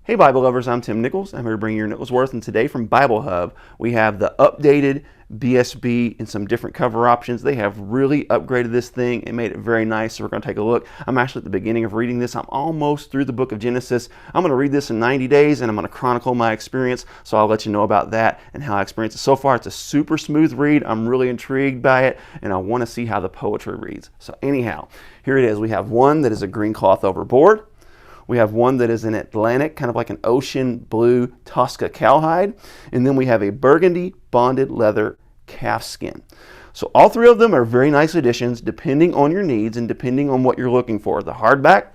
Hey Bible lovers, I'm Tim Nichols. I'm here to bring you your Nichols Worth, and today from Bible Hub we have the updated BSB and some different cover options. They have really upgraded this thing and made it very nice, so we're going to take a look. I'm actually at the beginning of reading this. I'm almost through the book of Genesis. I'm going to read this in 90 days and I'm going to chronicle my experience, so I'll let you know about that and how I experience it. So far it's a super smooth read. I'm really intrigued by it and I want to see how the poetry reads. So anyhow, here it is. We have one that is a green cloth overboard. We have one that is an Atlantic, kind of like an ocean blue Tosca cowhide. And then we have a burgundy bonded leather calf skin. So all three of them are very nice additions depending on your needs and depending on what you're looking for. The hardback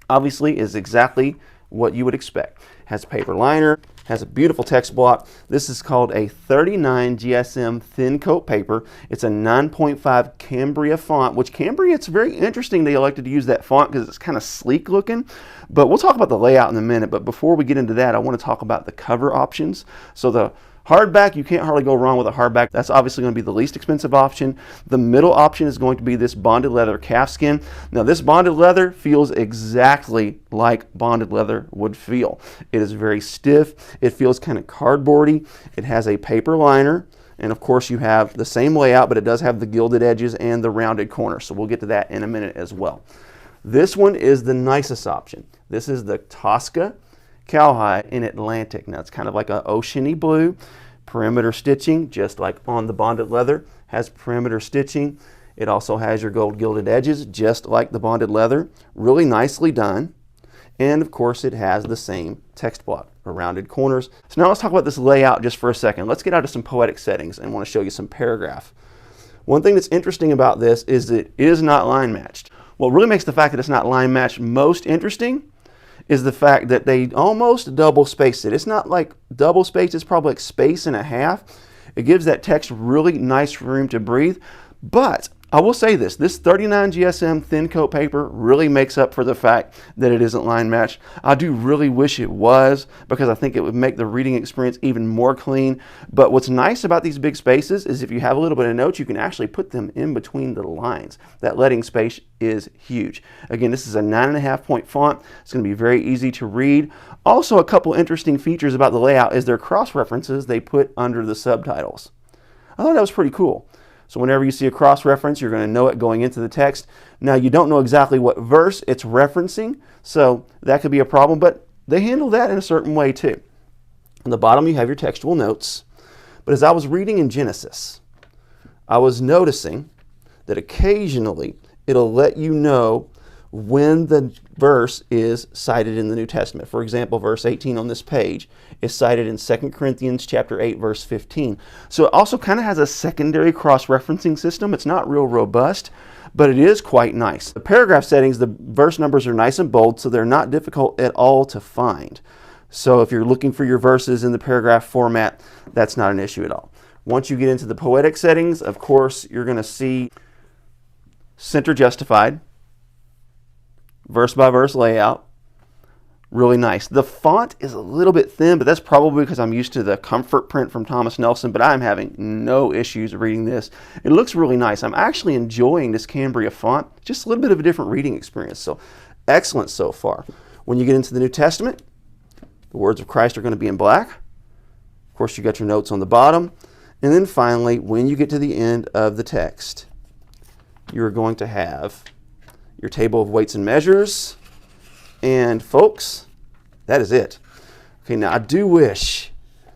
obviously is exactly what you would expect. Has a paper liner, has a beautiful text block. This is called a 39 GSM thin coat paper. It's a 9.5 Cambria font, which Cambria, it's very interesting they elected to use that font because it's kind of sleek looking. But we'll talk about the layout in a minute. But before we get into that, I want to talk about the cover options. So the hardback, you can't hardly go wrong with a hardback. That's obviously going to be the least expensive option. The middle option is going to be this bonded leather calfskin. Now this bonded leather feels exactly like bonded leather would feel. It is very stiff. It feels kind of cardboardy. It has a paper liner. And of course you have the same layout, but it does have the gilded edges and the rounded corners. So we'll get to that in a minute as well. This one is the nicest option. This is the Tosca cowhide in Atlantic. Now it's kind of like an oceany blue. Perimeter stitching, just like on the bonded leather, has perimeter stitching. It also has your gold gilded edges, just like the bonded leather. Really nicely done. And of course it has the same text block, or rounded corners. So now let's talk about this layout just for a second. Let's get out of some poetic settings and I want to show you some paragraph. One thing that's interesting about this is it is not line matched. What really makes the fact that it's not line matched most interesting is the fact that they almost double spaced it. It's not like double spaced, it's probably like space and a half. It gives that text really nice room to breathe. But I will say this 39 GSM thin coat paper really makes up for the fact that it isn't line matched. I do really wish it was, because I think it would make the reading experience even more clean. But what's nice about these big spaces is if you have a little bit of notes, you can actually put them in between the lines. That leading space is huge. Again, this is a 9.5 point font. It's going to be very easy to read. Also, a couple interesting features about the layout is their cross references they put under the subtitles. I thought that was pretty cool. So whenever you see a cross-reference, you're going to know it going into the text. Now, you don't know exactly what verse it's referencing, so that could be a problem, but they handle that in a certain way too. On the bottom, you have your textual notes. But as I was reading in Genesis, I was noticing that occasionally it'll let you know when the verse is cited in the New Testament. For example, verse 18 on this page is cited in 2 Corinthians chapter 8, verse 15. So it also kind of has a secondary cross-referencing system. It's not real robust, but it is quite nice. The paragraph settings, the verse numbers are nice and bold, so they're not difficult at all to find. So if you're looking for your verses in the paragraph format, that's not an issue at all. Once you get into the poetic settings, of course, you're going to see center justified, verse by verse layout, really nice. The font is a little bit thin, but that's probably because I'm used to the comfort print from Thomas Nelson, but I'm having no issues reading this. It looks really nice. I'm actually enjoying this Cambria font. Just a little bit of a different reading experience. So excellent so far. When you get into the New Testament, the words of Christ are going to be in black. Of course, you got your notes on the bottom. And then finally, when you get to the end of the text, you're going to have your table of weights and measures, and folks, that is it. Okay, now I do wish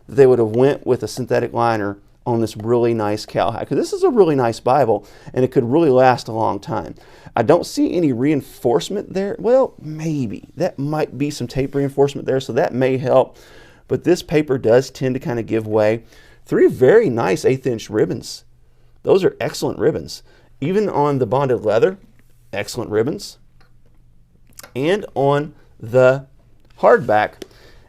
that they would have went with a synthetic liner on this really nice cowhide, because this is a really nice Bible and it could really last a long time. I don't see any reinforcement there. Well, maybe. That might be some tape reinforcement there, so that may help. But this paper does tend to kind of give way. 3 very nice 1/8 inch ribbons. Those are excellent ribbons. Even on the bonded leather, excellent ribbons. And on the hardback,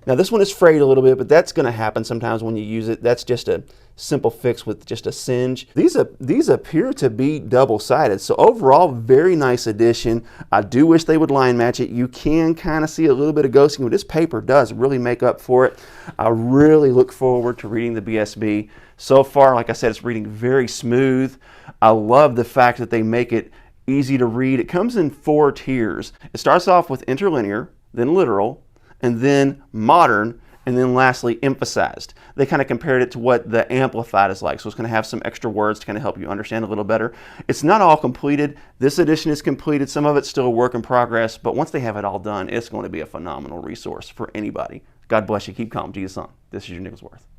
now this one is frayed a little bit, but that's going to happen sometimes when you use it. That's just a simple fix with just a singe. These appear to be double-sided, so overall very nice addition. I do wish they would line match it. You can kind of see a little bit of ghosting, but this paper does really make up for it. I really look forward to reading the BSB. So far, like I said, it's reading very smooth. I love the fact that they make it easy to read. It comes in 4 tiers. It starts off with interlinear, then literal, and then modern, and then lastly emphasized. They kind of compared it to what the Amplified is like, so it's going to have some extra words to kind of help you understand a little better. It's not all completed. This edition is completed. Some of it's still a work in progress, but once they have it all done, it's going to be a phenomenal resource for anybody. God bless you. Keep calm. Jesus on. This is your Nicholsworth.